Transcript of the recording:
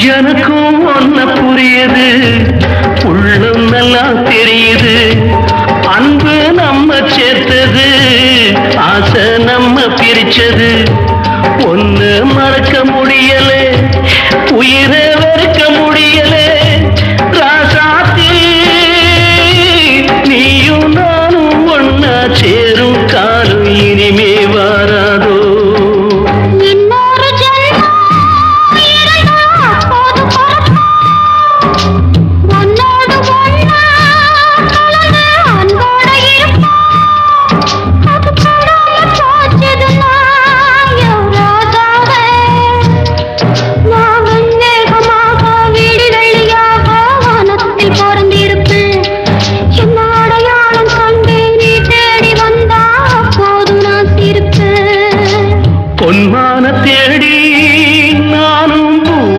எனக்கும் ஒன்ன புரியுது, உள்ளம் நல்லா தெரியுது. அன்பு நம்ம சேர்த்தது, ஆசை நம்ம பிரிச்சது. ஒன்னு மறக்க முடியல,